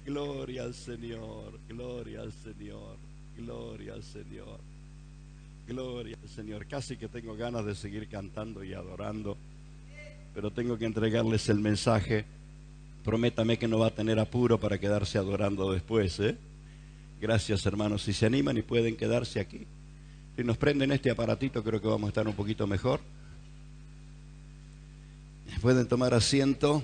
Gloria al Señor, gloria al Señor, gloria al Señor, gloria al Señor. Casi que tengo ganas de seguir cantando y adorando, pero tengo que entregarles el mensaje. Prométame que no va a tener apuro para quedarse adorando después, ¿eh? Gracias, hermanos. Si se animan y pueden quedarse aquí. Si nos prenden este aparatito, creo que vamos a estar un poquito mejor. Pueden tomar asiento.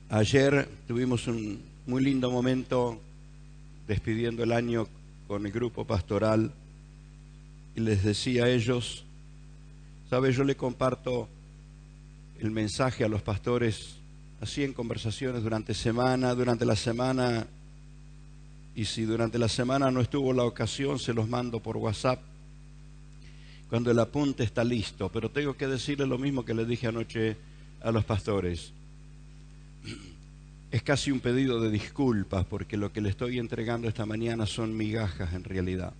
Ayer tuvimos un muy lindo momento despidiendo el año con el grupo pastoral y les decía a ellos, ¿sabe? Yo le comparto el mensaje a los pastores así en conversaciones durante la semana, y si durante la semana no estuvo la ocasión, se los mando por WhatsApp cuando el apunte está listo. Pero tengo que decirle lo mismo que les dije anoche a los pastores. Es casi un pedido de disculpas, porque lo que le estoy entregando esta mañana son migajas en realidad.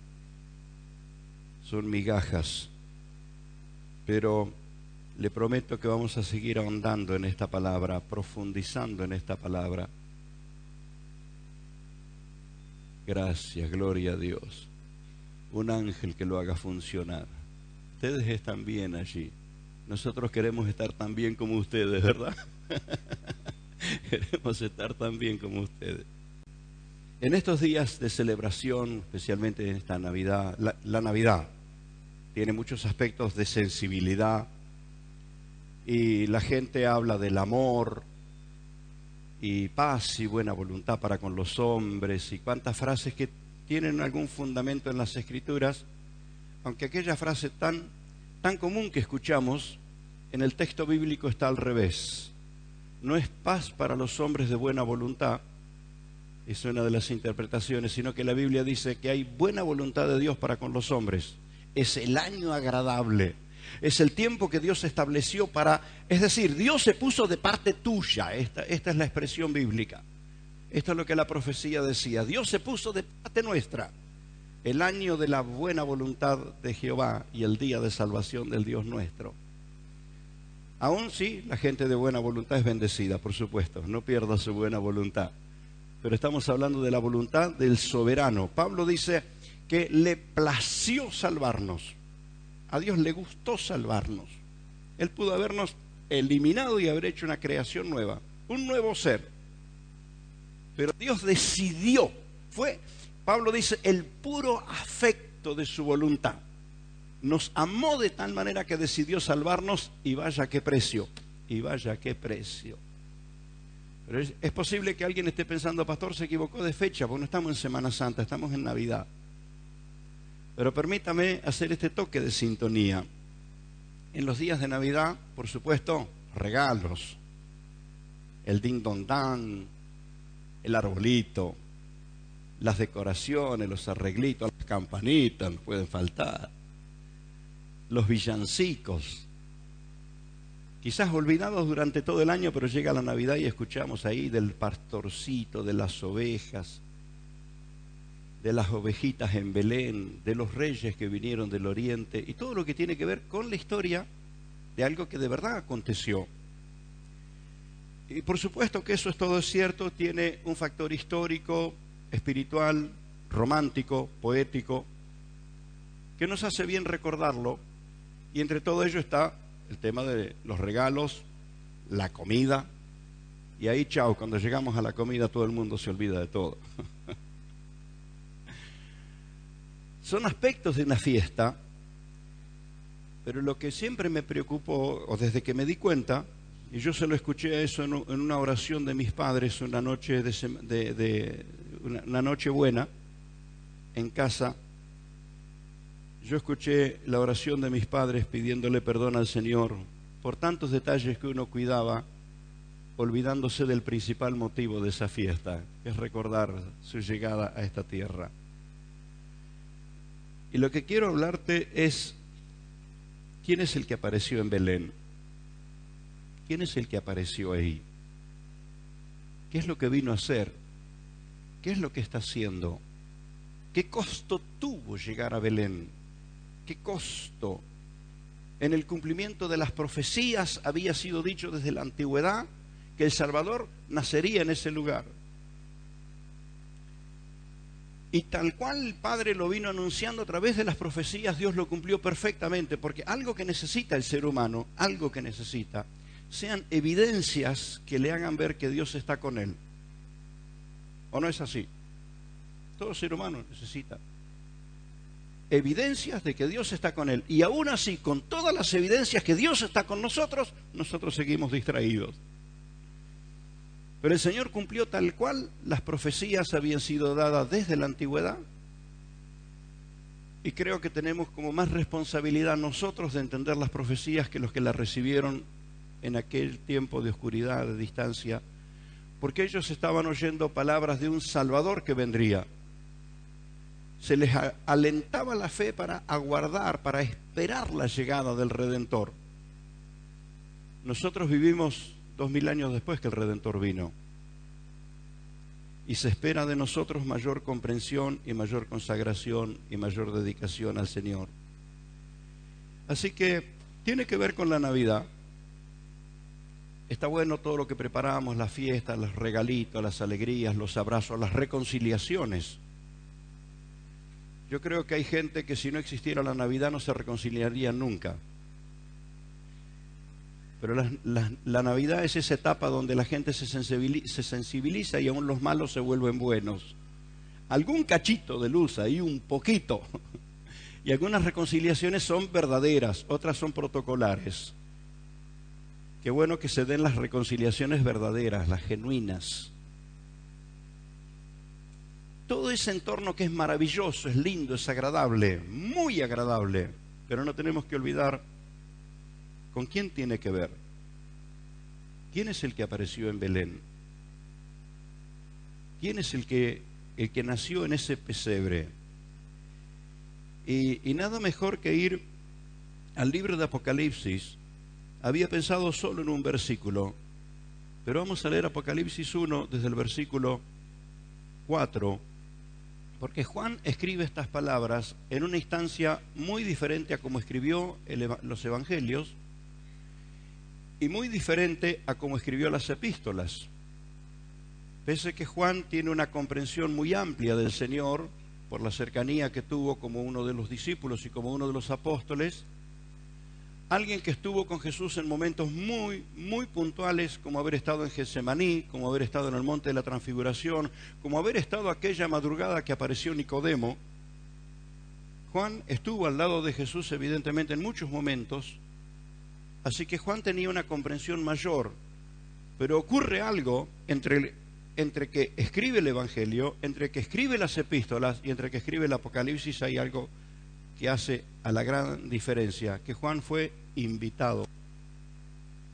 Son migajas. Pero le prometo que vamos a seguir ahondando en esta palabra, profundizando en esta palabra. Gracias, gloria a Dios. Un ángel que lo haga funcionar. Ustedes están bien allí. Nosotros queremos estar tan bien como ustedes, ¿verdad? Queremos estar tan bien como ustedes. En estos días de celebración, especialmente en esta Navidad, la Navidad tiene muchos aspectos de sensibilidad y la gente habla del amor y paz y buena voluntad para con los hombres y cuántas frases que tienen algún fundamento en las Escrituras, aunque aquella frase tan común que escuchamos en el texto bíblico está al revés. No es paz para los hombres de buena voluntad, es una de las interpretaciones, sino que la Biblia dice que hay buena voluntad de Dios para con los hombres. Es el año agradable, es el tiempo que Dios estableció para, es decir, Dios se puso de parte tuya. Esta es la expresión bíblica. Esto es lo que la profecía decía. Dios se puso de parte nuestra. El año de la buena voluntad de Jehová y el día de salvación del Dios nuestro. Aún sí, la gente de buena voluntad es bendecida, por supuesto. No pierda su buena voluntad. Pero estamos hablando de la voluntad del soberano. Pablo dice que le plació salvarnos. A Dios le gustó salvarnos. Él pudo habernos eliminado y haber hecho una creación nueva, un nuevo ser. Pero Dios decidió, Pablo dice, el puro afecto de su voluntad. Nos amó de tal manera que decidió salvarnos, y vaya qué precio, y vaya qué precio. Pero es posible que alguien esté pensando, pastor, se equivocó de fecha, porque no estamos en Semana Santa, estamos en Navidad. Pero permítame hacer este toque de sintonía. En los días de Navidad, por supuesto, regalos, el ding dong dan, el arbolito, las decoraciones, los arreglitos, las campanitas, no pueden faltar, los villancicos, quizás olvidados durante todo el año, pero llega la Navidad y escuchamos ahí del pastorcito, de las ovejas, de las ovejitas en Belén, de los reyes que vinieron del oriente y todo lo que tiene que ver con la historia de algo que de verdad aconteció. Y por supuesto que eso es todo cierto, tiene un factor histórico, espiritual, romántico, poético, que nos hace bien recordarlo, y entre todo ello está el tema de los regalos, la comida, y ahí chao, cuando llegamos a la comida todo el mundo se olvida de todo. Son aspectos de una fiesta, pero lo que siempre me preocupó, o desde que me di cuenta, y yo se lo escuché a eso en una oración de mis padres, una noche una noche buena en casa. Yo escuché la oración de mis padres pidiéndole perdón al Señor por tantos detalles que uno cuidaba, olvidándose del principal motivo de esa fiesta, que es recordar su llegada a esta tierra. Y lo que quiero hablarte es, ¿quién es el que apareció en Belén? ¿Quién es el que apareció ahí? ¿Qué es lo que vino a hacer? ¿Qué es lo que está haciendo? ¿Qué costo tuvo llegar a Belén? ¿Qué costo? En el cumplimiento de las profecías había sido dicho desde la antigüedad que el Salvador nacería en ese lugar. Y tal cual el Padre lo vino anunciando a través de las profecías, Dios lo cumplió perfectamente, porque algo que necesita el ser humano, algo que necesita, sean evidencias que le hagan ver que Dios está con él. ¿O no es así? Todo ser humano necesita evidencias de que Dios está con él. Y aún así, con todas las evidencias que Dios está con nosotros, nosotros seguimos distraídos. Pero el Señor cumplió tal cual las profecías habían sido dadas desde la antigüedad. Y creo que tenemos como más responsabilidad nosotros de entender las profecías que los que las recibieron en aquel tiempo de oscuridad, de distancia, porque ellos estaban oyendo palabras de un Salvador que vendría. Se les alentaba la fe para aguardar, para esperar la llegada del Redentor. Nosotros vivimos 2000 años después que el Redentor vino. Y se espera de nosotros mayor comprensión y mayor consagración y mayor dedicación al Señor. Así que tiene que ver con la Navidad. Está bueno todo lo que preparamos, las fiestas, los regalitos, las alegrías, los abrazos, las reconciliaciones. Yo creo que hay gente que si no existiera la Navidad no se reconciliaría nunca. Pero la Navidad es esa etapa donde la gente se sensibiliza y aún los malos se vuelven buenos. Algún cachito de luz ahí, un poquito. Y algunas reconciliaciones son verdaderas, otras son protocolares. Qué bueno que se den las reconciliaciones verdaderas, las genuinas. Todo ese entorno que es maravilloso, es lindo, es agradable, muy agradable. Pero no tenemos que olvidar con quién tiene que ver. ¿Quién es el que apareció en Belén? ¿Quién es el que nació en ese pesebre? Y nada mejor que ir al libro de Apocalipsis. Había pensado solo en un versículo, pero vamos a leer Apocalipsis 1 desde el versículo 4, porque Juan escribe estas palabras en una instancia muy diferente a como escribió los evangelios y muy diferente a como escribió las epístolas. Pese que Juan tiene una comprensión muy amplia del Señor por la cercanía que tuvo como uno de los discípulos y como uno de los apóstoles, alguien que estuvo con Jesús en momentos muy, muy puntuales, como haber estado en Getsemaní, como haber estado en el Monte de la Transfiguración, como haber estado aquella madrugada que apareció Nicodemo. Juan estuvo al lado de Jesús evidentemente en muchos momentos, así que Juan tenía una comprensión mayor. Pero ocurre algo entre que escribe el Evangelio, entre que escribe las epístolas y entre que escribe el Apocalipsis, hay algo que hace a la gran diferencia, que Juan fue invitado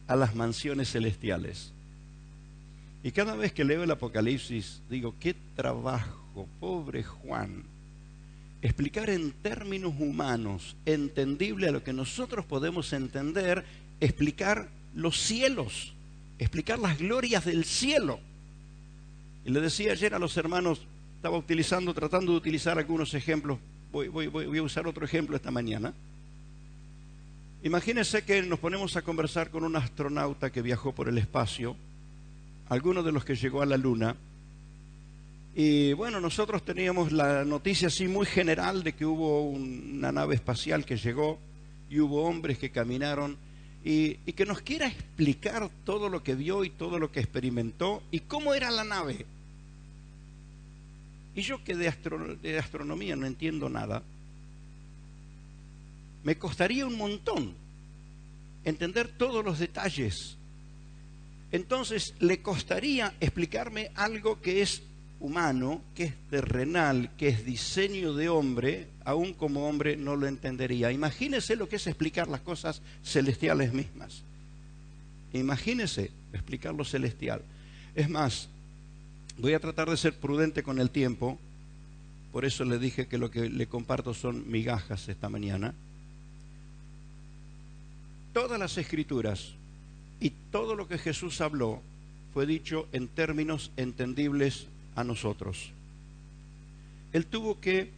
a las mansiones celestiales. Y cada vez que leo el Apocalipsis, digo, qué trabajo, pobre Juan, explicar en términos humanos, entendible a lo que nosotros podemos entender, explicar los cielos, explicar las glorias del cielo. Y le decía ayer a los hermanos, estaba tratando de utilizar algunos ejemplos. Voy a usar otro ejemplo esta mañana. Imagínense que nos ponemos a conversar con un astronauta que viajó por el espacio, alguno de los que llegó a la Luna, y bueno, nosotros teníamos la noticia así muy general de que hubo una nave espacial que llegó y hubo hombres que caminaron y que nos quiera explicar todo lo que vio y todo lo que experimentó y cómo era la nave. Y yo que de astronomía no entiendo nada, me costaría un montón entender todos los detalles. Entonces le costaría explicarme algo que es humano, que es terrenal, que es diseño de hombre, aún como hombre no lo entendería. Imagínese lo que es explicar las cosas celestiales mismas. Imagínese explicar lo celestial. Es más, voy a tratar de ser prudente con el tiempo, por eso le dije que lo que le comparto son migajas esta mañana. Todas las escrituras y todo lo que Jesús habló fue dicho en términos entendibles a nosotros. Él tuvo que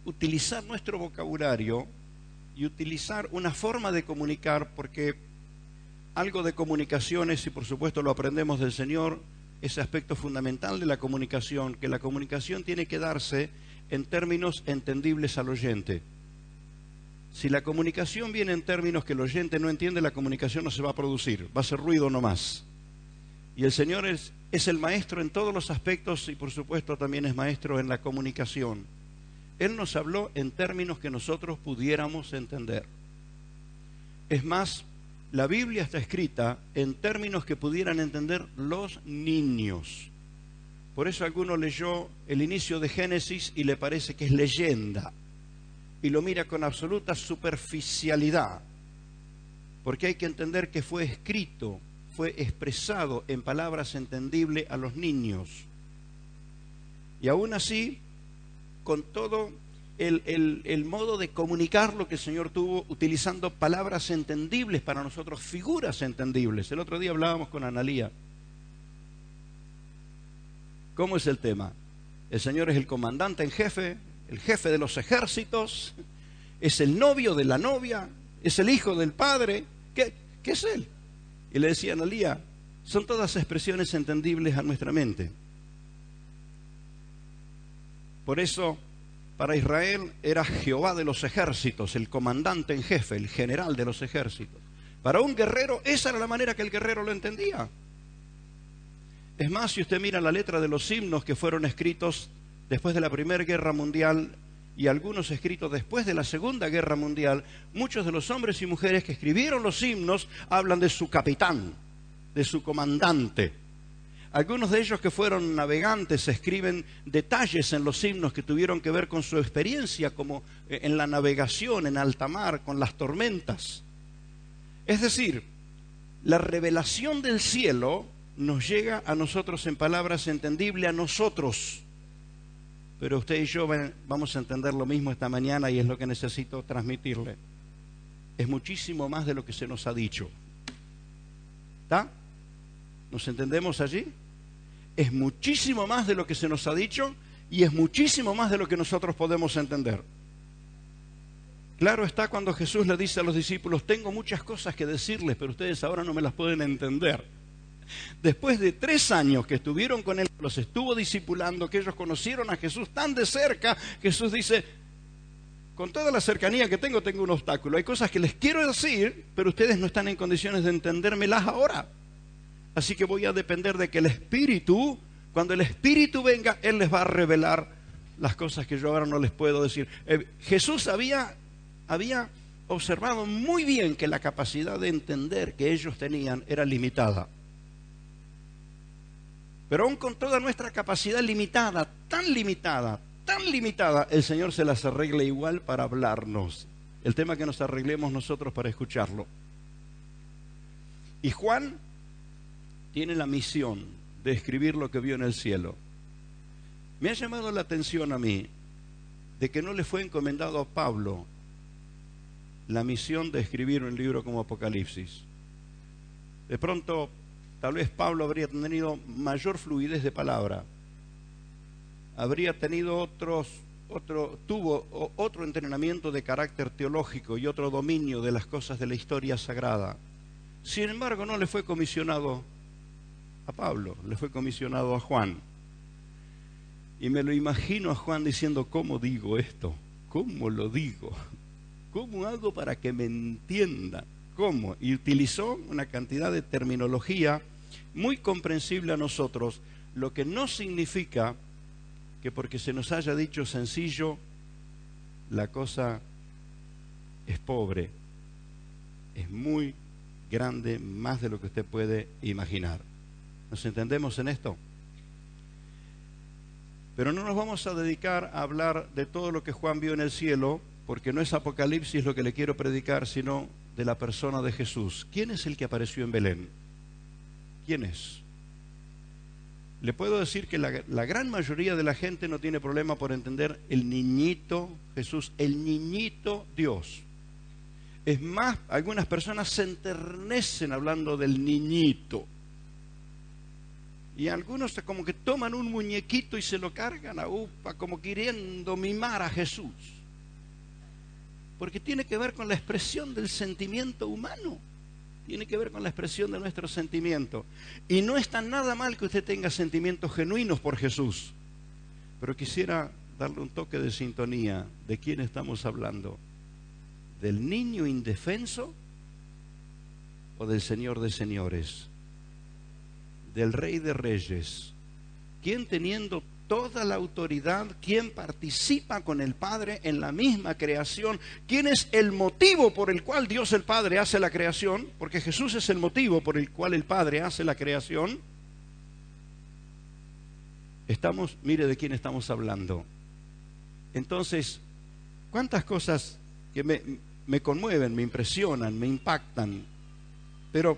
utilizar nuestro vocabulario y utilizar una forma de comunicar, porque algo de comunicaciones, y por supuesto lo aprendemos del Señor, ese aspecto fundamental de la comunicación, que la comunicación tiene que darse en términos entendibles al oyente. Si la comunicación viene en términos que el oyente no entiende, la comunicación no se va a producir, va a ser ruido nomás. Y el Señor es el maestro en todos los aspectos y por supuesto también es maestro en la comunicación. Él nos habló en términos que nosotros pudiéramos entender. Es más, la Biblia está escrita en términos que pudieran entender los niños. Por eso alguno leyó el inicio de Génesis y le parece que es leyenda. Y lo mira con absoluta superficialidad. Porque hay que entender que fue escrito, fue expresado en palabras entendibles a los niños. Y aún así, con todo el modo de comunicar lo que el Señor tuvo, utilizando palabras entendibles para nosotros, figuras entendibles. El otro día hablábamos con Analía. ¿Cómo es el tema? El Señor es el comandante en jefe, el jefe de los ejércitos, es el novio de la novia, es el hijo del padre. ¿Qué es Él? Y le decía a Analía, son todas expresiones entendibles a nuestra mente. Por eso, para Israel era Jehová de los ejércitos, el comandante en jefe, el general de los ejércitos. Para un guerrero, esa era la manera que el guerrero lo entendía. Es más, si usted mira la letra de los himnos que fueron escritos después de la Primera Guerra Mundial y algunos escritos después de la Segunda Guerra Mundial, muchos de los hombres y mujeres que escribieron los himnos hablan de su capitán, de su comandante. Algunos de ellos que fueron navegantes escriben detalles en los himnos que tuvieron que ver con su experiencia como en la navegación en alta mar, con las tormentas. Es decir, la revelación del cielo nos llega a nosotros en palabras entendibles a nosotros. Pero usted y yo vamos a entender lo mismo esta mañana y es lo que necesito transmitirle. Es muchísimo más de lo que se nos ha dicho. ¿Está? ¿Nos entendemos allí? Es muchísimo más de lo que se nos ha dicho y es muchísimo más de lo que nosotros podemos entender. Claro está cuando Jesús le dice a los discípulos, tengo muchas cosas que decirles, pero ustedes ahora no me las pueden entender. Después de 3 años que estuvieron con Él, los estuvo discipulando, que ellos conocieron a Jesús tan de cerca, Jesús dice, con toda la cercanía que tengo un obstáculo. Hay cosas que les quiero decir, pero ustedes no están en condiciones de entendérmelas ahora. Así que voy a depender de que el Espíritu, cuando el Espíritu venga, Él les va a revelar las cosas que yo ahora no les puedo decir. Jesús había observado muy bien que la capacidad de entender que ellos tenían era limitada. Pero aún con toda nuestra capacidad limitada, tan limitada, el Señor se las arregla igual para hablarnos. El tema que nos arreglemos nosotros para escucharlo. Y Juan tiene la misión de escribir lo que vio en el cielo. Me ha llamado la atención a mí de que no le fue encomendado a Pablo la misión de escribir un libro como Apocalipsis. De pronto, tal vez Pablo habría tenido mayor fluidez de palabra, habría tenido tuvo otro entrenamiento de carácter teológico y otro dominio de las cosas de la historia sagrada. Sin embargo, no le fue comisionado a Pablo, le fue comisionado a Juan. Y me lo imagino a Juan diciendo, ¿cómo digo esto? ¿Cómo lo digo? ¿Cómo hago para que me entiendan? ¿Cómo? Y utilizó una cantidad de terminología muy comprensible a nosotros, lo que no significa que porque se nos haya dicho sencillo, la cosa es pobre. Es muy grande, más de lo que usted puede imaginar. ¿Nos entendemos en esto? Pero no nos vamos a dedicar a hablar de todo lo que Juan vio en el cielo, porque no es Apocalipsis lo que le quiero predicar, sino de la persona de Jesús. ¿Quién es el que apareció en Belén? ¿Quién es? Le puedo decir que la gran mayoría de la gente no tiene problema por entender el niñito Jesús, el niñito Dios. Es más, algunas personas se enternecen hablando del niñito. Y algunos como que toman un muñequito y se lo cargan a upa, como queriendo mimar a Jesús. Porque tiene que ver con la expresión del sentimiento humano. tiene que ver con la expresión de nuestro sentimiento. Y no está nada mal que usted tenga sentimientos genuinos por Jesús. Pero quisiera darle un toque de sintonía. ¿De quién estamos hablando? ¿Del niño indefenso o del Señor de señores? Del Rey de reyes. ¿Quién teniendo toda la autoridad, quien participa con el Padre en la misma creación? ¿Quién es el motivo por el cual Dios el Padre hace la creación? Porque Jesús es el motivo por el cual el Padre hace la creación. Mire de quién estamos hablando. Entonces, ¿cuántas cosas que me conmueven, me impresionan, me impactan? Pero,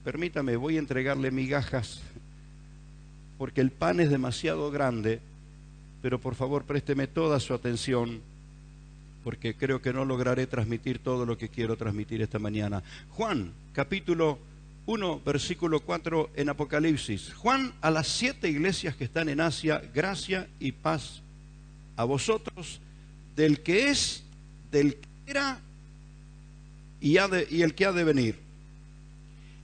permítame, voy a entregarle migajas, porque el pan es demasiado grande, pero por favor présteme toda su atención, porque creo que no lograré transmitir todo lo que quiero transmitir esta mañana. Juan, capítulo 1, versículo 4 en Apocalipsis. Juan, a las 7 iglesias que están en Asia, gracia y paz a vosotros, del que es, del que era y el que ha de venir,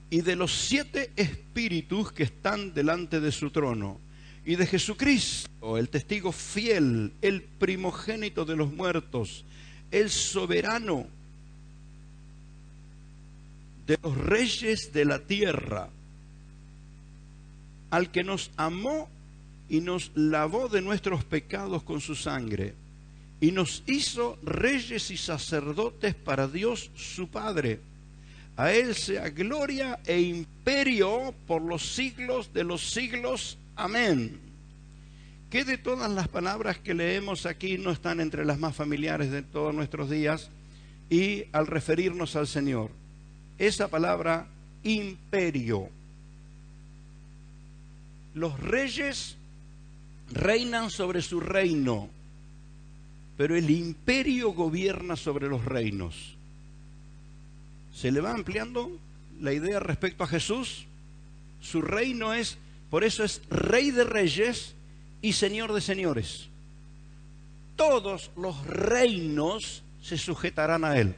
y de los 7 espíritus que están delante de su trono, y de Jesucristo, el testigo fiel, el primogénito de los muertos, el soberano de los reyes de la tierra, al que nos amó y nos lavó de nuestros pecados con su sangre, y nos hizo reyes y sacerdotes para Dios su Padre. A Él sea gloria e imperio por los siglos de los siglos. Amén. ¿Qué de todas las palabras que leemos aquí no están entre las más familiares de todos nuestros días? Y al referirnos al Señor, esa palabra imperio. Los reyes reinan sobre su reino, pero el imperio gobierna sobre los reinos. ¿Se le va ampliando la idea respecto a Jesús? Su reino es, por eso es Rey de reyes y Señor de señores. Todos los reinos se sujetarán a Él.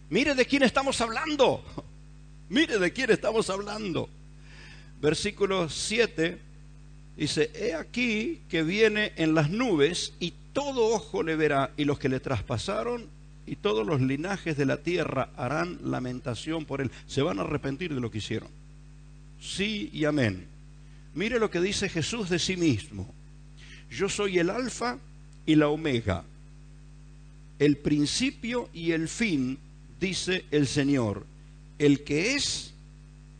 Mire de quién estamos hablando. Mire de quién estamos hablando. Versículo 7 dice: he aquí que viene en las nubes, y todo ojo le verá, y los que le traspasaron y todos los linajes de la tierra harán lamentación por él. Se van a arrepentir de lo que hicieron. Sí y amén. Mire lo que dice Jesús de sí mismo: yo soy el alfa y la omega, el principio y el fin, dice el Señor, el que es,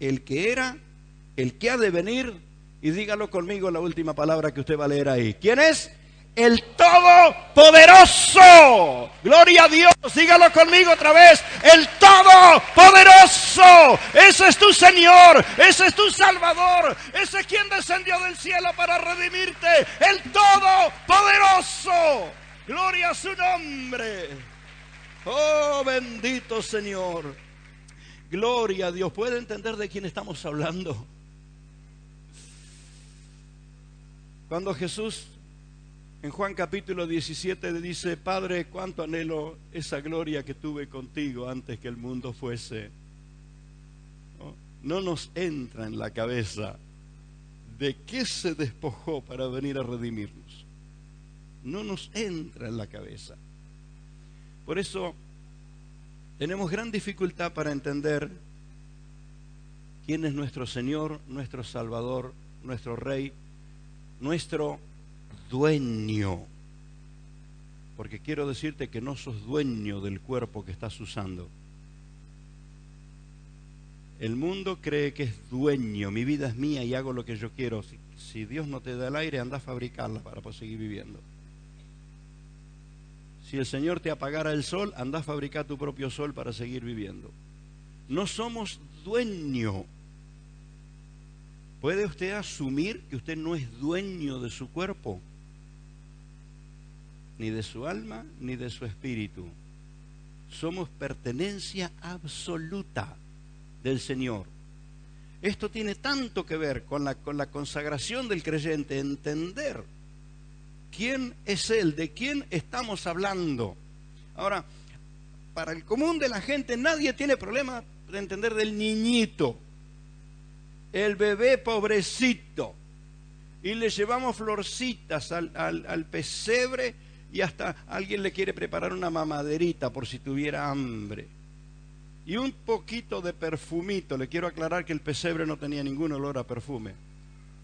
el que era, el que ha de venir. Y dígalo conmigo la última palabra que usted va a leer ahí. ¿Quién es? El Todopoderoso. Gloria a Dios. Dígalo conmigo otra vez. El Todopoderoso. Ese es tu Señor. Ese es tu Salvador. Ese es quien descendió del cielo para redimirte. El Todopoderoso. Gloria a su nombre. Oh, bendito Señor. Gloria a Dios. ¿Puede entender de quién estamos hablando? Cuando Jesús en Juan capítulo 17 dice: Padre, cuánto anhelo esa gloria que tuve contigo antes que el mundo fuese. No nos entra en la cabeza de qué se despojó para venir a redimirnos. No nos entra en la cabeza. Por eso tenemos gran dificultad para entender quién es nuestro Señor, nuestro Salvador, nuestro Rey, nuestro dueño. Porque quiero decirte que no sos dueño del cuerpo que estás usando. El mundo cree que es dueño. Mi vida es mía y hago lo que yo quiero. Si Dios no te da el aire, anda a fabricarla para poder seguir viviendo. Si el Señor te apagara el sol, anda a fabricar tu propio sol para seguir viviendo. No somos dueño. ¿Puede usted asumir que usted no es dueño de su cuerpo? Ni de su alma, ni de su espíritu. Somos pertenencia absoluta del Señor. Esto tiene tanto que ver con la consagración del creyente, entender quién es Él, de quién estamos hablando. Ahora, para el común de la gente, nadie tiene problema de entender del niñito, el bebé pobrecito. Y le llevamos florcitas al pesebre y hasta alguien le quiere preparar una mamaderita por si tuviera hambre. Y un poquito de perfumito. Le quiero aclarar que el pesebre no tenía ningún olor a perfume.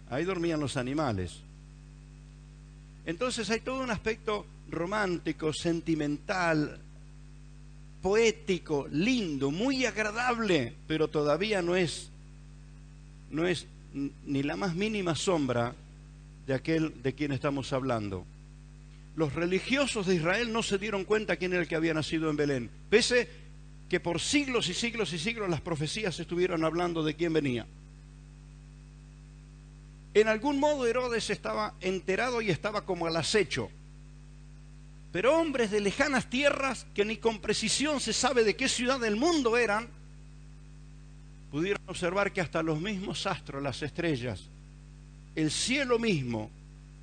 Ahí dormían los animales. Entonces hay todo un aspecto romántico, sentimental, poético, lindo, muy agradable, pero todavía no es ni la más mínima sombra de aquel de quien estamos hablando. Los religiosos de Israel no se dieron cuenta quién era el que había nacido en Belén, pese que por siglos y siglos y siglos las profecías estuvieron hablando de quién venía. En algún modo Herodes estaba enterado y estaba como al acecho. Pero hombres de lejanas tierras, que ni con precisión se sabe de qué ciudad del mundo eran, pudieron observar que hasta los mismos astros, las estrellas, el cielo mismo,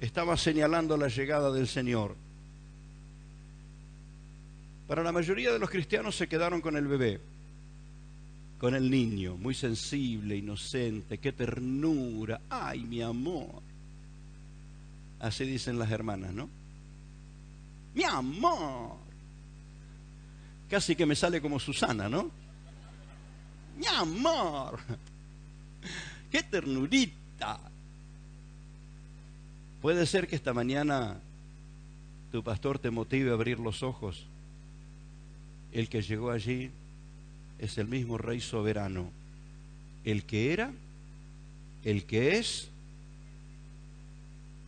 estaba señalando la llegada del Señor. Para la mayoría de los cristianos se quedaron con el bebé, con el niño, muy sensible, inocente, qué ternura, ay, mi amor. Así dicen las hermanas, ¿no? Mi amor. Casi que me sale como Susana, ¿no? Mi amor. Qué ternurita. Puede ser que esta mañana tu pastor te motive a abrir los ojos. El que llegó allí es el mismo Rey soberano, el que era, el que es.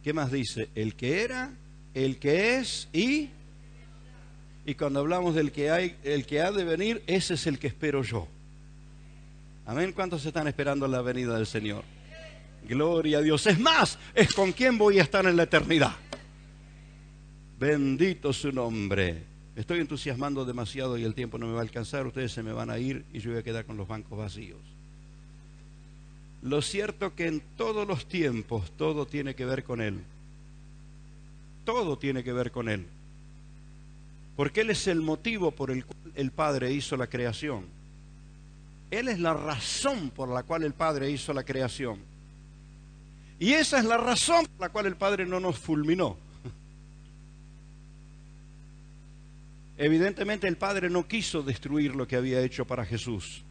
¿Qué más dice? El que era, el que es y cuando hablamos del que hay, el que ha de venir, ese es el que espero yo. Amén. ¿Cuántos están esperando la venida del Señor? Gloria a Dios. Es más, es con quien voy a estar en la eternidad. Bendito su nombre. Me estoy entusiasmando demasiado y el tiempo no me va a alcanzar. Ustedes se me van a ir y yo voy a quedar con los bancos vacíos. Lo cierto que en todos los tiempos todo tiene que ver con Él. Todo tiene que ver con Él. Porque Él es el motivo por el cual el Padre hizo la creación. Él es la razón por la cual el Padre hizo la creación. Y esa es la razón por la cual el Padre no nos fulminó. Evidentemente el Padre no quiso destruir lo que había hecho para Jesús.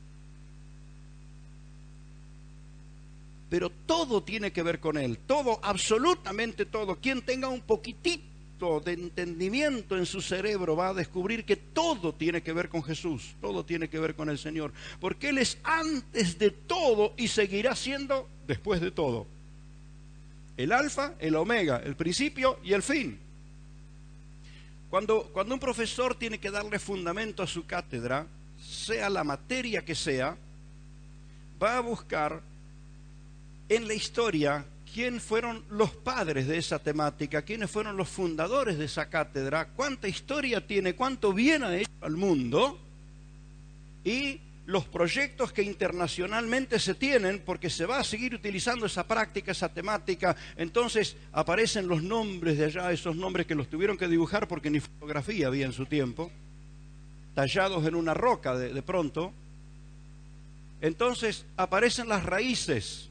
Pero todo tiene que ver con Él. Todo, absolutamente todo. Quien tenga un poquitito de entendimiento en su cerebro va a descubrir que todo tiene que ver con Jesús. Todo tiene que ver con el Señor. Porque Él es antes de todo y seguirá siendo después de todo. El alfa, el omega, el principio y el fin. Cuando un profesor tiene que darle fundamento a su cátedra, sea la materia que sea, va a buscar en la historia quién fueron los padres de esa temática, quiénes fueron los fundadores de esa cátedra, cuánta historia tiene, cuánto bien ha hecho al mundo y los proyectos que internacionalmente se tienen, porque se va a seguir utilizando esa práctica, esa temática. Entonces aparecen los nombres de allá, esos nombres que los tuvieron que dibujar porque ni fotografía había en su tiempo, tallados en una roca de pronto. Entonces aparecen las raíces.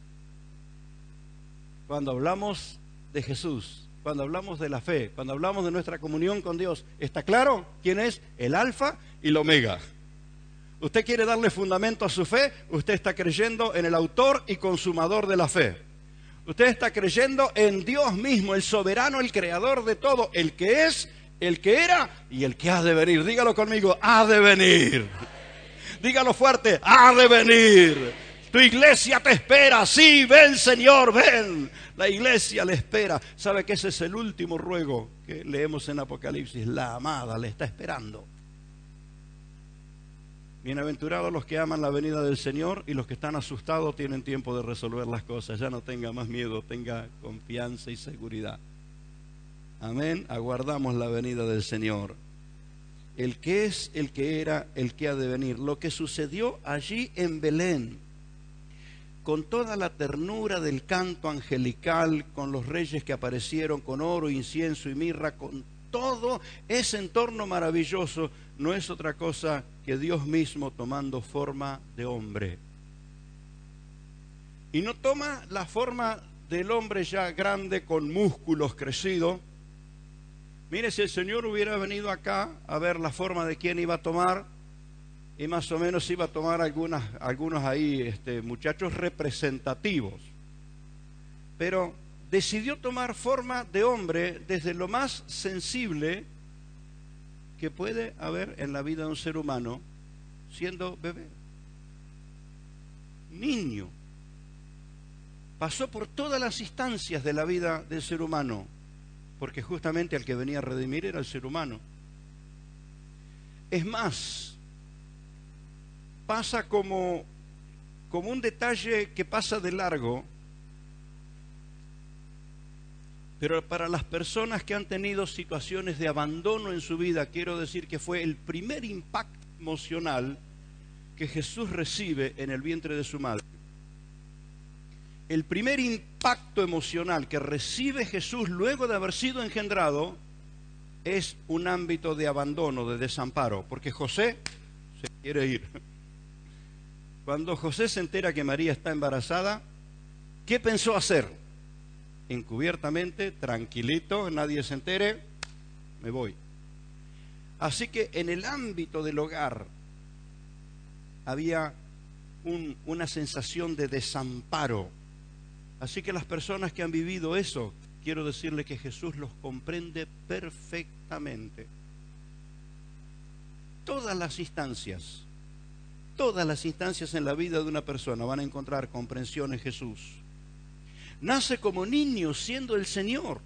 Cuando hablamos de Jesús, cuando hablamos de la fe, cuando hablamos de nuestra comunión con Dios, ¿está claro quién es el alfa y el omega? Usted quiere darle fundamento a su fe, usted está creyendo en el autor y consumador de la fe. Usted está creyendo en Dios mismo, el soberano, el creador de todo, el que es, el que era y el que ha de venir. Dígalo conmigo, ha de venir. Dígalo fuerte, ha de venir. Tu iglesia te espera, sí, ven Señor, ven. La iglesia le espera. ¿Sabe que ese es el último ruego que leemos en Apocalipsis? La amada le está esperando. Bienaventurados los que aman la venida del Señor y los que están asustados tienen tiempo de resolver las cosas. Ya no tenga más miedo, tenga confianza y seguridad. Amén. Aguardamos la venida del Señor. El que es, el que era, el que ha de venir. Lo que sucedió allí en Belén, con toda la ternura del canto angelical, con los reyes que aparecieron con oro, incienso y mirra, con todo ese entorno maravilloso no es otra cosa que Dios mismo tomando forma de hombre. Y no toma la forma del hombre ya grande con músculos crecidos. Mire, si el Señor hubiera venido acá a ver la forma de quién iba a tomar, y más o menos iba a tomar algunos ahí, muchachos representativos. Pero decidió tomar forma de hombre desde lo más sensible que puede haber en la vida de un ser humano, siendo bebé, niño. Pasó por todas las instancias de la vida del ser humano, porque justamente el que venía a redimir era el ser humano. Es más, pasa como un detalle que pasa de largo, pero para las personas que han tenido situaciones de abandono en su vida, quiero decir que fue el primer impacto emocional que Jesús recibe en el vientre de su madre. El primer impacto emocional que recibe Jesús luego de haber sido engendrado es un ámbito de abandono, de desamparo, porque José se quiere ir. Cuando José se entera que María está embarazada, ¿qué pensó hacer? Encubiertamente, tranquilito, nadie se entere, me voy. Así que en el ámbito del hogar había una sensación de desamparo. Así que las personas que han vivido eso, quiero decirle que Jesús los comprende perfectamente. Todas las instancias en la vida de una persona van a encontrar comprensión en Jesús. Nace como niño siendo el Señor.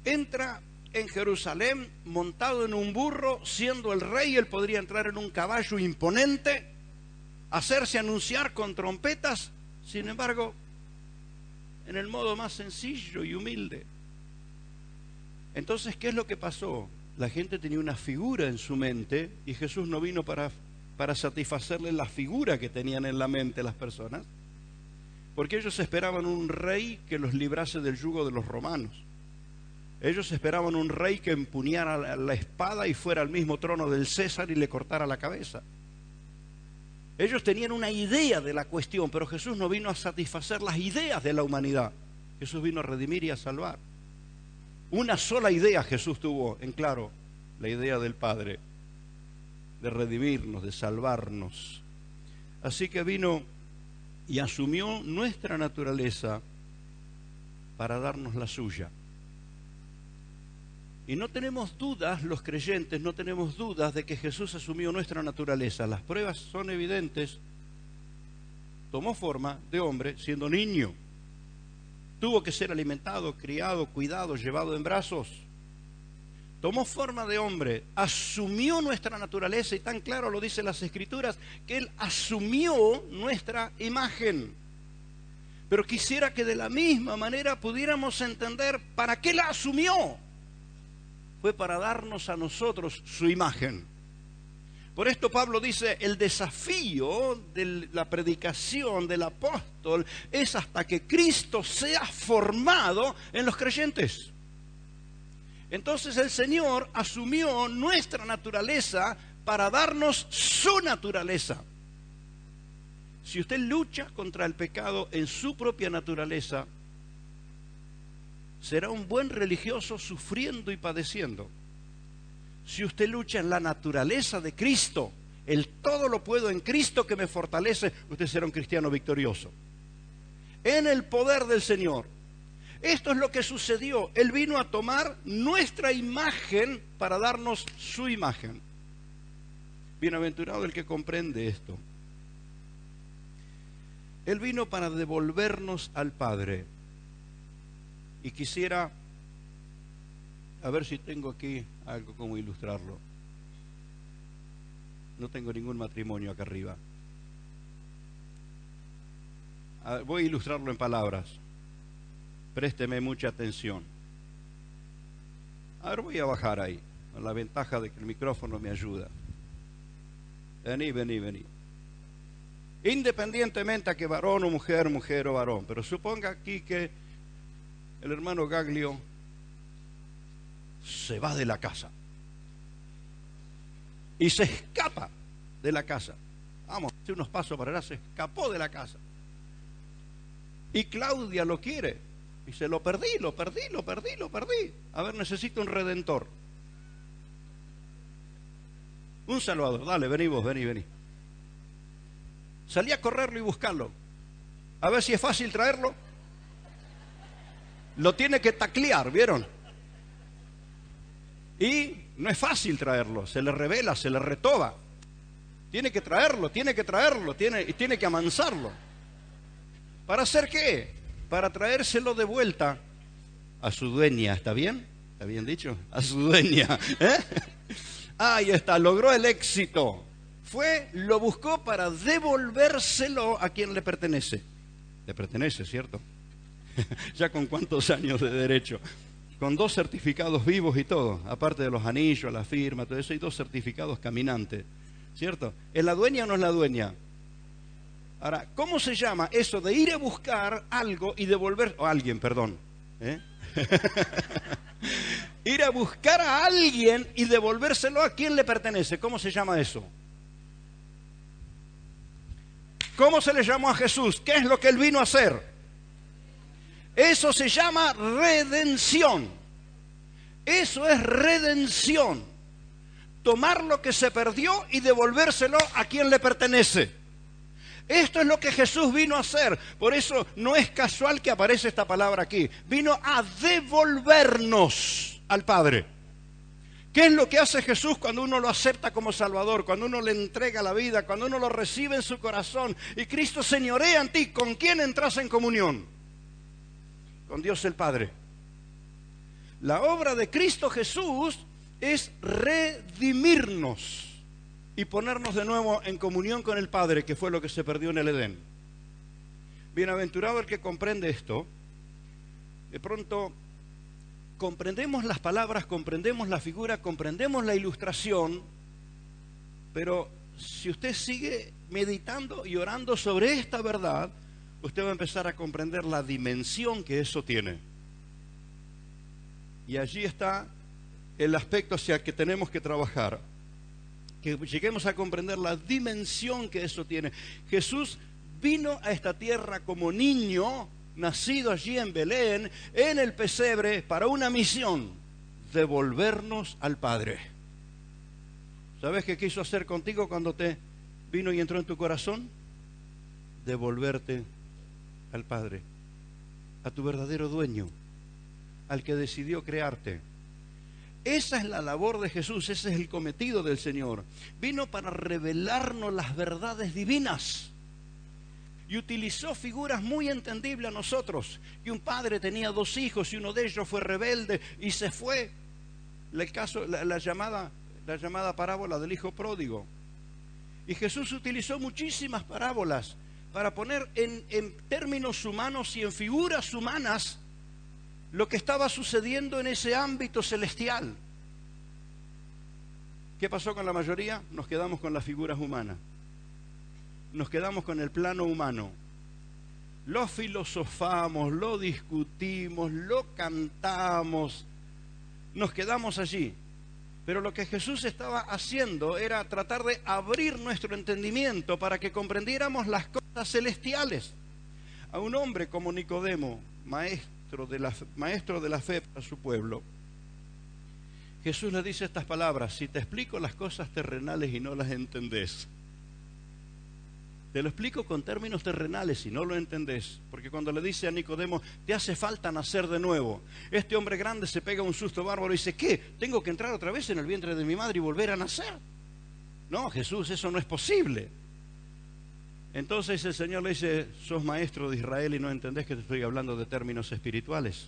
Entra en Jerusalén montado en un burro, siendo el rey. Él podría entrar en un caballo imponente, hacerse anunciar con trompetas. Sin embargo, en el modo más sencillo y humilde. Entonces, ¿qué es lo que pasó? La gente tenía una figura en su mente y Jesús no vino para satisfacerle la figura que tenían en la mente las personas, porque ellos esperaban un rey que los librase del yugo de los romanos. Ellos esperaban un rey que empuñara la espada y fuera al mismo trono del César y le cortara la cabeza. Ellos tenían una idea de la cuestión, pero Jesús no vino a satisfacer las ideas de la humanidad. Jesús vino a redimir y a salvar. Una sola idea Jesús tuvo en claro, la idea del Padre, de redimirnos, de salvarnos. Así que vino y asumió nuestra naturaleza para darnos la suya. Y no tenemos dudas, los creyentes, no tenemos dudas de que Jesús asumió nuestra naturaleza. Las pruebas son evidentes. Tomó forma de hombre siendo niño. Tuvo que ser alimentado, criado, cuidado, llevado en brazos. Tomó forma de hombre, asumió nuestra naturaleza, y tan claro lo dicen las Escrituras, que Él asumió nuestra imagen. Pero quisiera que de la misma manera pudiéramos entender para qué la asumió. Fue para darnos a nosotros su imagen. Por esto Pablo dice, el desafío de la predicación del apóstol es hasta que Cristo sea formado en los creyentes. Entonces el Señor asumió nuestra naturaleza para darnos su naturaleza. Si usted lucha contra el pecado en su propia naturaleza, será un buen religioso sufriendo y padeciendo. Si usted lucha en la naturaleza de Cristo, el todo lo puedo en Cristo que me fortalece, usted será un cristiano victorioso. En el poder del Señor. Esto es lo que sucedió. Él vino a tomar nuestra imagen para darnos su imagen. Bienaventurado el que comprende esto. Él vino para devolvernos al Padre. Y quisiera, a ver si tengo aquí algo como ilustrarlo. No tengo ningún matrimonio acá arriba. Voy a ilustrarlo en palabras. Présteme mucha atención. A ver, voy a bajar ahí, con la ventaja de que el micrófono me ayuda. Vení. Independientemente a que varón o mujer, mujer o varón. Pero suponga aquí que el hermano Gaglio se va de la casa. Y se escapa de la casa. Vamos, hace unos pasos para allá, se escapó de la casa. Y Claudia lo quiere. Dice, lo perdí. A ver, necesito un redentor. Un salvador. Dale, vení vos, vení. Salí a correrlo y buscarlo. A ver si es fácil traerlo. Lo tiene que taclear, ¿vieron? Y no es fácil traerlo. Se le revela, se le retoba. Tiene que traerlo, tiene que amansarlo. ¿Para hacer qué? Para traérselo de vuelta a su dueña. ¿Está bien? ¿Está bien dicho? A su dueña. Ahí está, logró el éxito. Lo buscó para devolvérselo a quien le pertenece. Le pertenece, ¿cierto? Ya con cuántos años de derecho. Con 2 certificados vivos y todo. Aparte de los anillos, la firma, todo eso. Hay 2 certificados caminantes. ¿Cierto? ¿Es la dueña o no es la dueña? Ahora, ¿cómo se llama eso de ir a buscar algo y devolver... o alguien, perdón. Ir a buscar a alguien y devolvérselo a quien le pertenece. ¿Cómo se llama eso? ¿Cómo se le llamó a Jesús? ¿Qué es lo que Él vino a hacer? Eso se llama redención. Eso es redención. Tomar lo que se perdió y devolvérselo a quien le pertenece. Esto es lo que Jesús vino a hacer. Por eso no es casual que aparece esta palabra aquí. Vino a devolvernos al Padre. ¿Qué es lo que hace Jesús cuando uno lo acepta como Salvador? Cuando uno le entrega la vida, cuando uno lo recibe en su corazón y Cristo señorea en ti. ¿Con quién entras en comunión? Con Dios el Padre. La obra de Cristo Jesús es redimirnos y ponernos de nuevo en comunión con el Padre, que fue lo que se perdió en el Edén. Bienaventurado el que comprende esto. De pronto comprendemos las palabras, comprendemos la figura, comprendemos la ilustración, pero si usted sigue meditando y orando sobre esta verdad, usted va a empezar a comprender la dimensión que eso tiene. Y allí está el aspecto hacia el que tenemos que trabajar. Que lleguemos a comprender la dimensión que eso tiene. Jesús vino a esta tierra como niño, nacido allí en Belén, en el pesebre, para una misión: devolvernos al Padre. ¿Sabes qué quiso hacer contigo cuando te vino y entró en tu corazón? Devolverte al Padre, a tu verdadero dueño, al que decidió crearte. Esa es la labor de Jesús, ese es el cometido del Señor. Vino para revelarnos las verdades divinas y utilizó figuras muy entendibles a nosotros. Que un padre tenía 2 hijos y uno de ellos fue rebelde y se fue. La llamada parábola del hijo pródigo. Y Jesús utilizó muchísimas parábolas para poner en términos humanos y en figuras humanas lo que estaba sucediendo en ese ámbito celestial. ¿Qué pasó con la mayoría? Nos quedamos con las figuras humanas. Nos quedamos con el plano humano. Lo filosofamos, lo discutimos, lo cantamos. Nos quedamos allí. Pero lo que Jesús estaba haciendo era tratar de abrir nuestro entendimiento para que comprendiéramos las cosas celestiales. A un hombre como Nicodemo, maestro de la fe para su pueblo, Jesús le dice estas palabras: si te explico las cosas terrenales y no las entendés, te lo explico con términos terrenales y no lo entendés. Porque cuando le dice a Nicodemo, te hace falta nacer de nuevo, este hombre grande se pega un susto bárbaro y dice, ¿qué? ¿Tengo que entrar otra vez en el vientre de mi madre y volver a nacer? No, Jesús, eso no es posible. Entonces el Señor le dice, sos maestro de Israel y no entendés que te estoy hablando de términos espirituales.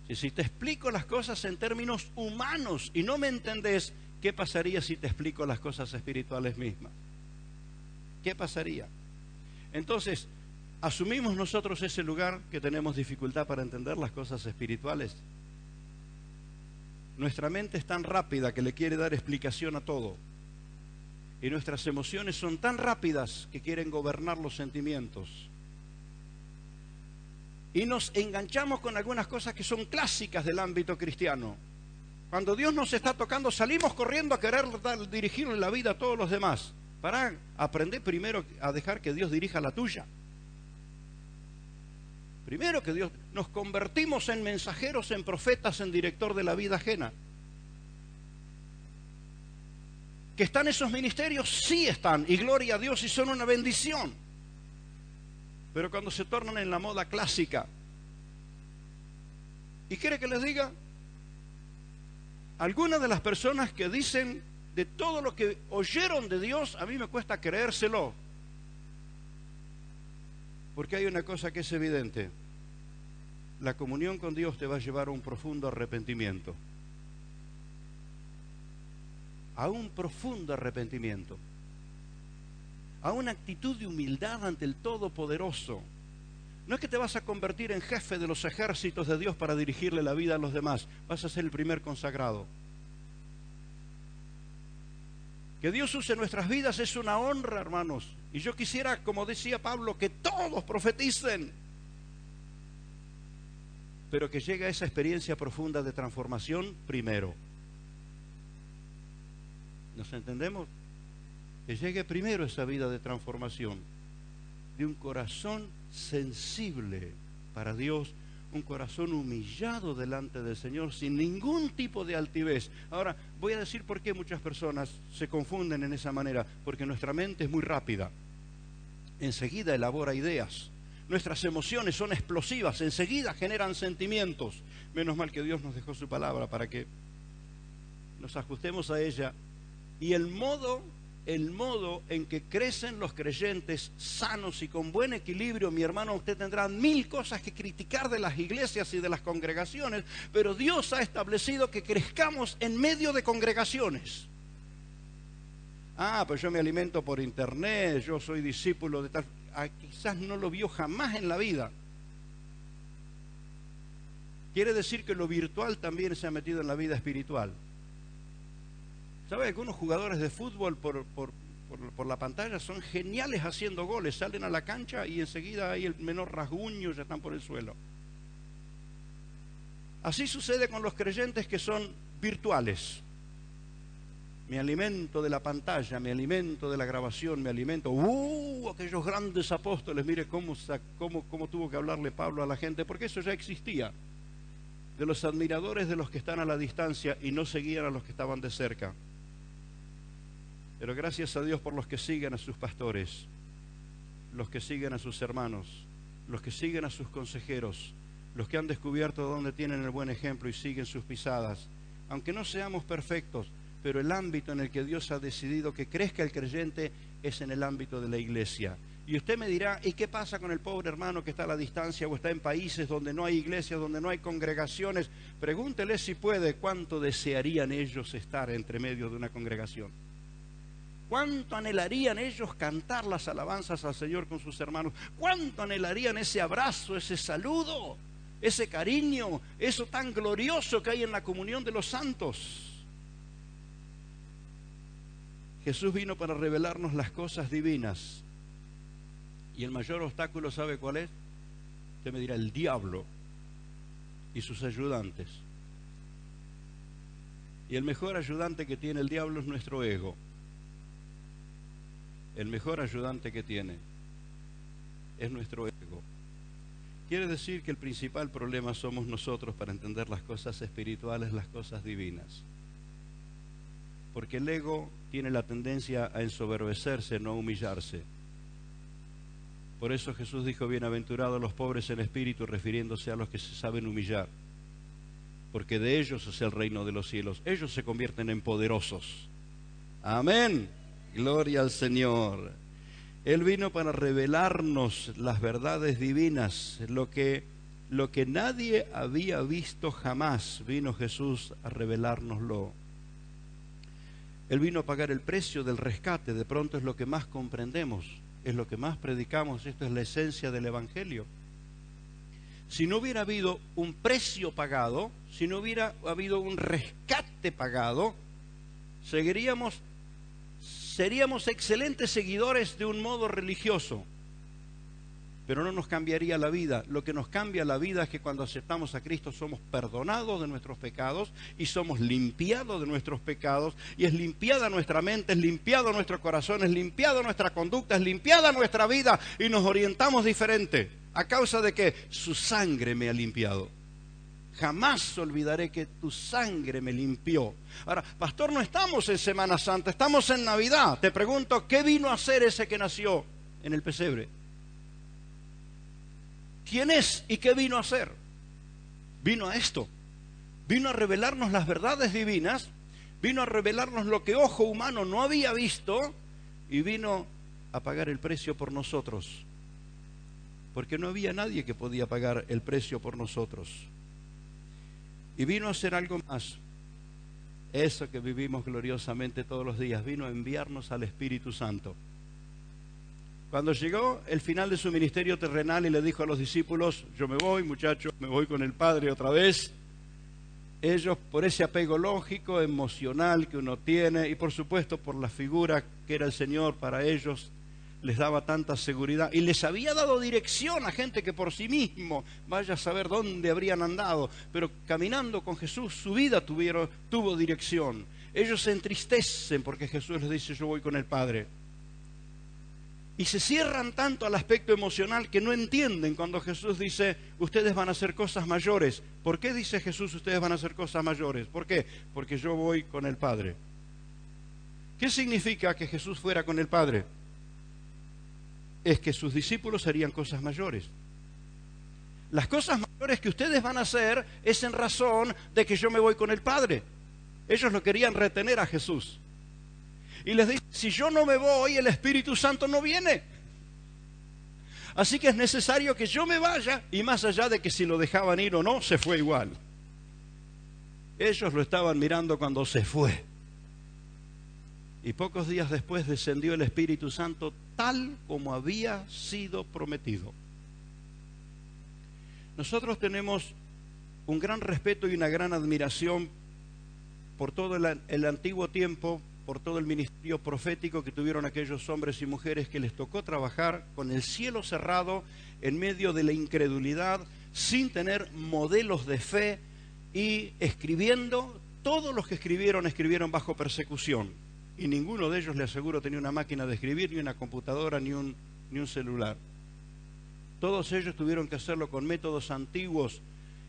Y si te explico las cosas en términos humanos y no me entendés, ¿qué pasaría si te explico las cosas espirituales mismas? ¿Qué pasaría? Entonces, ¿asumimos nosotros ese lugar que tenemos dificultad para entender las cosas espirituales? Nuestra mente es tan rápida que le quiere dar explicación a todo. Y nuestras emociones son tan rápidas que quieren gobernar los sentimientos. Y nos enganchamos con algunas cosas que son clásicas del ámbito cristiano. Cuando Dios nos está tocando, salimos corriendo a querer dirigirle la vida a todos los demás. Para aprender primero a dejar que Dios dirija la tuya. Primero que Dios, nos convertimos en mensajeros, en profetas, en director de la vida ajena. ¿Que están esos ministerios? Sí están, y gloria a Dios, y son una bendición. Pero cuando se tornan en la moda clásica, ¿y quiere que les diga? Algunas de las personas que dicen de todo lo que oyeron de Dios, a mí me cuesta creérselo. Porque hay una cosa que es evidente. La comunión con Dios te va a llevar a un profundo arrepentimiento. A un profundo arrepentimiento. A una actitud de humildad ante el Todopoderoso. No es que te vas a convertir en jefe de los ejércitos de Dios para dirigirle la vida a los demás. Vas a ser el primer consagrado. Que Dios use nuestras vidas es una honra, hermanos. Y yo quisiera, como decía Pablo, que todos profeticen. Pero que llegue a esa experiencia profunda de transformación primero. ¿Nos entendemos? Que llegue primero esa vida de transformación. De un corazón sensible para Dios. Un corazón humillado delante del Señor, sin ningún tipo de altivez. Ahora, voy a decir por qué muchas personas se confunden en esa manera. Porque nuestra mente es muy rápida. Enseguida elabora ideas. Nuestras emociones son explosivas. Enseguida generan sentimientos. Menos mal que Dios nos dejó su palabra para que nos ajustemos a ella. Y el modo en que crecen los creyentes sanos y con buen equilibrio, mi hermano, usted tendrá 1000 cosas que criticar de las iglesias y de las congregaciones, pero Dios ha establecido que crezcamos en medio de congregaciones. Pues yo me alimento por internet, yo soy discípulo de tal. Quizás no lo vio jamás en la vida. Quiere decir que lo virtual también se ha metido en la vida espiritual. ¿Sabe? Algunos jugadores de fútbol por la pantalla son geniales haciendo goles. Salen a la cancha y enseguida hay el menor rasguño, ya están por el suelo. Así sucede con los creyentes que son virtuales. Me alimento de la pantalla, me alimento de la grabación, me alimento. Aquellos grandes apóstoles, mire cómo tuvo que hablarle Pablo a la gente, porque eso ya existía. De los admiradores de los que están a la distancia y no seguían a los que estaban de cerca. Pero gracias a Dios por los que siguen a sus pastores, los que siguen a sus hermanos, los que siguen a sus consejeros, los que han descubierto dónde tienen el buen ejemplo y siguen sus pisadas. Aunque no seamos perfectos, pero el ámbito en el que Dios ha decidido que crezca el creyente es en el ámbito de la iglesia. Y usted me dirá, ¿y qué pasa con el pobre hermano que está a la distancia o está en países donde no hay iglesias, donde no hay congregaciones? Pregúntele si puede, ¿cuánto desearían ellos estar entre medio de una congregación? ¿Cuánto anhelarían ellos cantar las alabanzas al Señor con sus hermanos? ¿Cuánto anhelarían ese abrazo, ese saludo, ese cariño, eso tan glorioso que hay en la comunión de los santos? Jesús vino para revelarnos las cosas divinas. Y el mayor obstáculo, ¿sabe cuál es? Usted me dirá, el diablo y sus ayudantes. Y el mejor ayudante que tiene el diablo es nuestro ego. El mejor ayudante que tiene es nuestro ego. Quiere decir que el principal problema somos nosotros para entender las cosas espirituales, las cosas divinas. Porque el ego tiene la tendencia a ensoberbecerse, no a humillarse. Por eso Jesús dijo, bienaventurados los pobres en espíritu, refiriéndose a los que se saben humillar. Porque de ellos es el reino de los cielos. Ellos se convierten en poderosos. Amén. Gloria al Señor. Él vino para revelarnos las verdades divinas, lo que nadie había visto jamás. Vino Jesús a revelárnoslo. Él vino a pagar el precio del rescate. De pronto es lo que más comprendemos, es lo que más predicamos. Esto es la esencia del Evangelio. Si no hubiera habido un precio pagado, si no hubiera habido un rescate pagado, seríamos excelentes seguidores de un modo religioso, pero no nos cambiaría la vida. Lo que nos cambia la vida es que cuando aceptamos a Cristo somos perdonados de nuestros pecados y somos limpiados de nuestros pecados, y es limpiada nuestra mente, es limpiado nuestro corazón, es limpiada nuestra conducta, es limpiada nuestra vida, y nos orientamos diferente a causa de que su sangre me ha limpiado. Jamás olvidaré que tu sangre me limpió. Ahora, pastor, no estamos en Semana Santa, estamos en Navidad. Te pregunto, ¿qué vino a hacer ese que nació en el pesebre? ¿Quién es y qué vino a hacer? Vino a esto. Vino a revelarnos las verdades divinas, vino a revelarnos lo que ojo humano no había visto, y vino a pagar el precio por nosotros. Porque no había nadie que podía pagar el precio por nosotros. Y vino a hacer algo más. Eso que vivimos gloriosamente todos los días. Vino a enviarnos al Espíritu Santo. Cuando llegó el final de su ministerio terrenal y le dijo a los discípulos: yo me voy, muchachos, me voy con el Padre otra vez. Ellos, por ese apego lógico, emocional que uno tiene, y por supuesto por la figura que era el Señor para ellos, les daba tanta seguridad, y les había dado dirección a gente que por sí mismo vaya a saber dónde habrían andado, pero caminando con Jesús su vida tuvo dirección. Ellos se entristecen porque Jesús les dice: yo voy con el Padre, y se cierran tanto al aspecto emocional que no entienden cuando Jesús dice: ustedes van a hacer cosas mayores. ¿Por qué dice Jesús ustedes van a hacer cosas mayores? ¿Por qué? Porque yo voy con el Padre. ¿Qué significa que Jesús fuera con el Padre? Es que sus discípulos harían cosas mayores. Las cosas mayores que ustedes van a hacer es en razón de que yo me voy con el Padre. Ellos lo querían retener a Jesús. Y les dice: si yo no me voy, el Espíritu Santo no viene. Así que es necesario que yo me vaya, y más allá de que si lo dejaban ir o no, se fue igual. Ellos lo estaban mirando cuando se fue. Y pocos días después descendió el Espíritu Santo tal como había sido prometido. Nosotros tenemos un gran respeto y una gran admiración por todo el antiguo tiempo, por todo el ministerio profético que tuvieron aquellos hombres y mujeres que les tocó trabajar con el cielo cerrado en medio de la incredulidad, sin tener modelos de fe, y escribiendo. Todos los que escribieron bajo persecución, y ninguno de ellos, le aseguro, tenía una máquina de escribir, ni una computadora, ni un celular. Todos ellos tuvieron que hacerlo con métodos antiguos,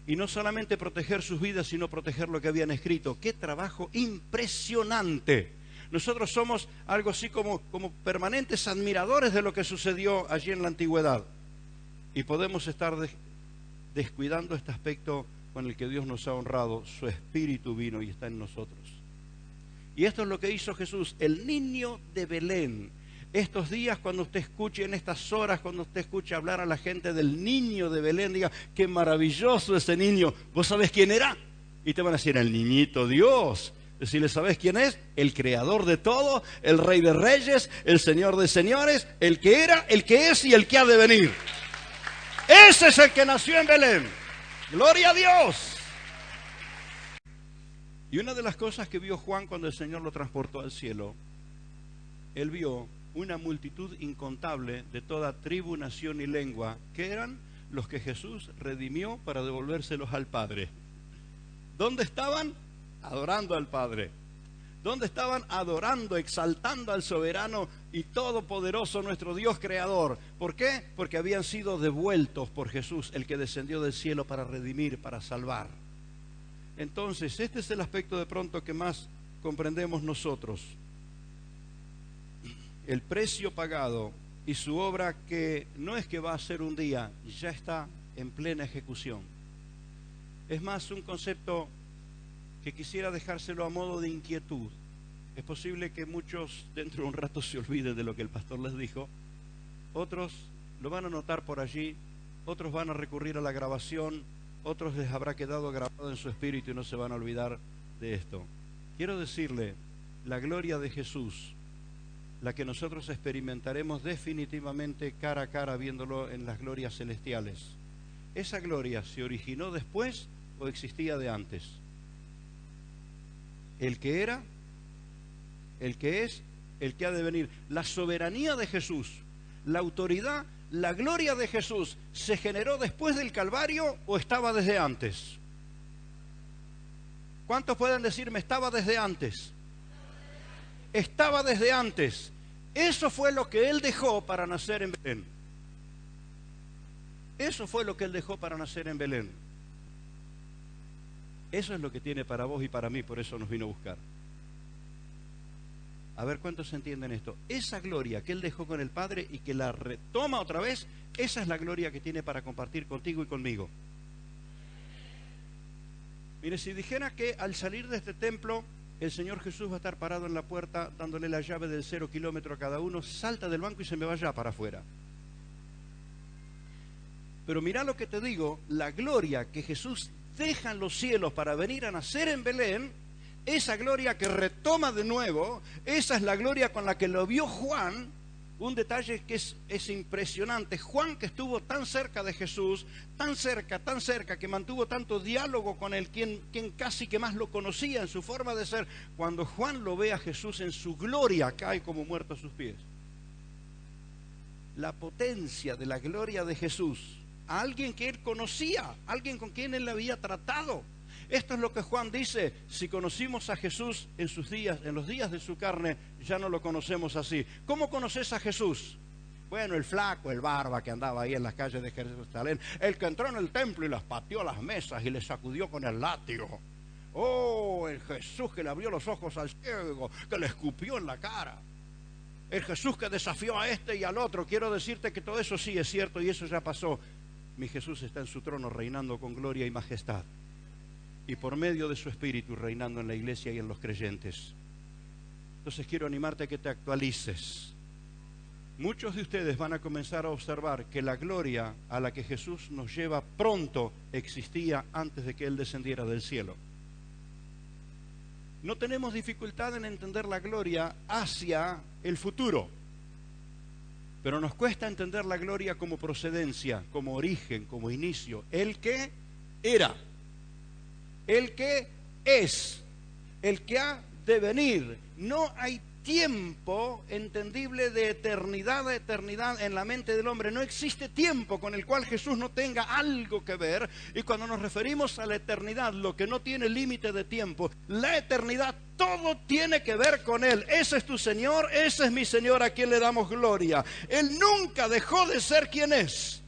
y no solamente proteger sus vidas, sino proteger lo que habían escrito. ¡Qué trabajo impresionante! Nosotros somos algo así como permanentes admiradores de lo que sucedió allí en la antigüedad, y podemos estar descuidando este aspecto con el que Dios nos ha honrado. Su Espíritu vino y está en nosotros. Y esto es lo que hizo Jesús, el niño de Belén. Estos días, cuando usted escuche, en estas horas, cuando usted escuche hablar a la gente del niño de Belén, diga: qué maravilloso ese niño. ¿Vos sabés quién era? Y te van a decir: el niñito Dios. Decirle: ¿sabés quién es? El creador de todo, el Rey de Reyes, el Señor de Señores, el que era, el que es y el que ha de venir. Ese es el que nació en Belén. ¡Gloria a Dios! Y una de las cosas que vio Juan cuando el Señor lo transportó al cielo, él vio una multitud incontable de toda tribu, nación y lengua, que eran los que Jesús redimió para devolvérselos al Padre. ¿Dónde estaban? Adorando al Padre. ¿Dónde estaban? Adorando, exaltando al soberano y todopoderoso nuestro Dios creador. ¿Por qué? Porque habían sido devueltos por Jesús, el que descendió del cielo para redimir, para salvar. Entonces, este es el aspecto de pronto que más comprendemos nosotros. El precio pagado y su obra, que no es que va a ser un día, ya está en plena ejecución. Es más, un concepto que quisiera dejárselo a modo de inquietud. Es posible que muchos dentro de un rato se olviden de lo que el pastor les dijo. Otros lo van a notar por allí, otros van a recurrir a la grabación, otros les habrá quedado grabado en su espíritu y no se van a olvidar de esto. Quiero decirle, la gloria de Jesús, la que nosotros experimentaremos definitivamente cara a cara viéndolo en las glorias celestiales, ¿esa gloria se originó después o existía de antes? El que era, el que es, el que ha de venir. La soberanía de Jesús, la autoridad, ¿la gloria de Jesús se generó después del Calvario o estaba desde antes? ¿Cuántos pueden decirme estaba desde antes? Estaba desde antes. Eso fue lo que Él dejó para nacer en Belén. Eso fue lo que Él dejó para nacer en Belén. Eso es lo que tiene para vos y para mí, por eso nos vino a buscar. A ver cuántos entienden esto. Esa gloria que Él dejó con el Padre y que la retoma otra vez, esa es la gloria que tiene para compartir contigo y conmigo. Mire, si dijera que al salir de este templo, el Señor Jesús va a estar parado en la puerta, dándole la llave del 0 kilómetro a cada uno, salta del banco y se me va allá para afuera. Pero mira lo que te digo, la gloria que Jesús deja en los cielos para venir a nacer en Belén, esa gloria que retoma de nuevo, esa es la gloria con la que lo vio Juan. Un detalle que es impresionante. Juan, que estuvo tan cerca de Jesús, tan cerca, que mantuvo tanto diálogo con él, quien casi que más lo conocía en su forma de ser, cuando Juan lo ve a Jesús en su gloria, cae como muerto a sus pies. La potencia de la gloria de Jesús, a alguien que él conocía, alguien con quien él había tratado. Esto es lo que Juan dice: si conocimos a Jesús en sus días, en los días de su carne, ya no lo conocemos así. ¿Cómo conoces a Jesús? Bueno, el flaco, el barba que andaba ahí en las calles de Jerusalén, el que entró en el templo y las pateó las mesas y le sacudió con el látigo. Oh, el Jesús que le abrió los ojos al ciego, que le escupió en la cara. El Jesús que desafió a este y al otro. Quiero decirte que todo eso sí es cierto y eso ya pasó. Mi Jesús está en su trono reinando con gloria y majestad, y por medio de su Espíritu reinando en la iglesia y en los creyentes. Entonces quiero animarte a que te actualices. Muchos de ustedes van a comenzar a observar que la gloria a la que Jesús nos lleva pronto existía antes de que Él descendiera del cielo. No tenemos dificultad en entender la gloria hacia el futuro, pero nos cuesta entender la gloria como procedencia, como origen, como inicio. El que era, el que es, el que ha de venir. No hay tiempo entendible de eternidad a eternidad en la mente del hombre. No existe tiempo con el cual Jesús no tenga algo que ver. Y cuando nos referimos a la eternidad, lo que no tiene límite de tiempo, la eternidad, todo tiene que ver con Él. Ese es tu Señor, ese es mi Señor, a quien le damos gloria. Él nunca dejó de ser quien es.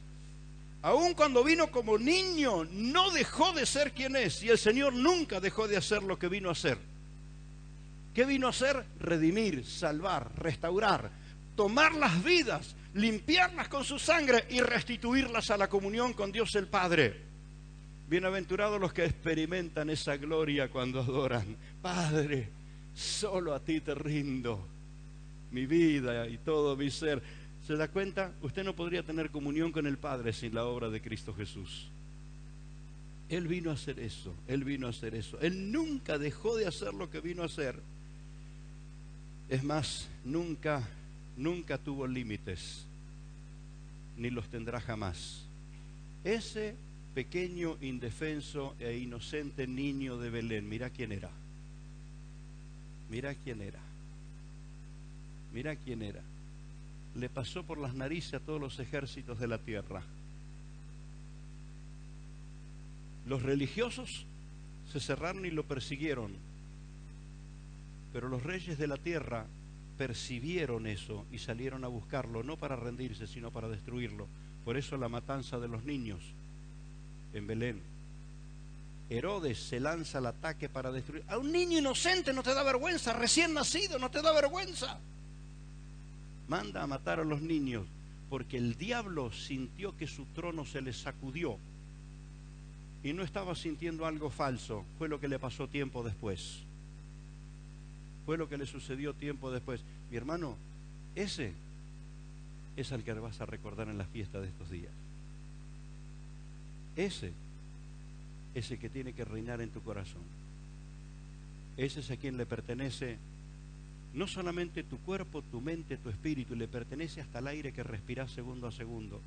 Aun cuando vino como niño, no dejó de ser quien es. Y el Señor nunca dejó de hacer lo que vino a hacer. ¿Qué vino a hacer? Redimir, salvar, restaurar, tomar las vidas, limpiarlas con su sangre y restituirlas a la comunión con Dios el Padre. Bienaventurados los que experimentan esa gloria cuando adoran. Padre, solo a ti te rindo mi vida y todo mi ser. ¿Se da cuenta? Usted no podría tener comunión con el Padre sin la obra de Cristo Jesús. Él vino a hacer eso, Él vino a hacer eso. Él nunca dejó de hacer lo que vino a hacer. Es más, nunca tuvo límites, ni los tendrá jamás. Ese pequeño, indefenso e inocente niño de Belén, mira quién era. Mira quién era. Mira quién era. Le pasó por las narices a todos los ejércitos de la tierra. Los religiosos se cerraron y lo persiguieron, pero los reyes de la tierra percibieron eso y salieron a buscarlo, no para rendirse, sino para destruirlo. Por eso la matanza de los niños en Belén. Herodes se lanza al ataque para destruir. A un niño inocente no te da vergüenza, recién nacido, no te da vergüenza. Manda a matar a los niños, porque el diablo sintió que su trono se le sacudió. Y no estaba sintiendo algo falso, fue lo que le pasó tiempo después. Fue lo que le sucedió tiempo después. Mi hermano, ese es al que vas a recordar en la fiesta de estos días. Ese es el que tiene que reinar en tu corazón. Ese es a quien le pertenece no solamente tu cuerpo, tu mente, tu espíritu, le pertenece hasta el aire que respiras segundo a segundo.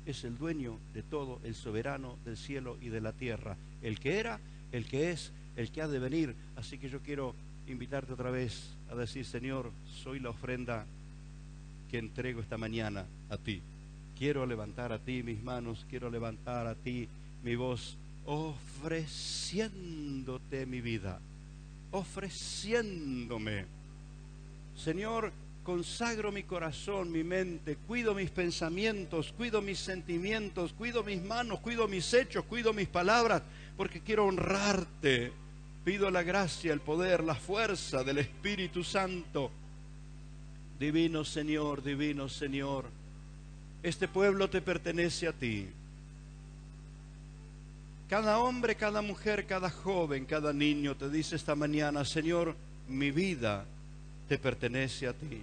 Es el dueño de todo, el soberano del cielo y de la tierra, el que era, el que es, el que ha de venir. Así que yo quiero invitarte otra vez a decir: Señor, soy la ofrenda que entrego esta mañana a ti. quiero levantar a ti mis manos, quiero levantar a ti mi voz, ofreciéndote mi vida, ofreciéndome. Señor, consagro mi corazón, mi mente, cuido mis pensamientos, cuido mis sentimientos, cuido mis manos, cuido mis hechos, cuido mis palabras, porque quiero honrarte. Pido la gracia, el poder, la fuerza del Espíritu Santo. Divino Señor, este pueblo te pertenece a ti. Cada hombre, cada mujer, cada joven, cada niño te dice esta mañana: Señor, mi vida te pertenece a ti.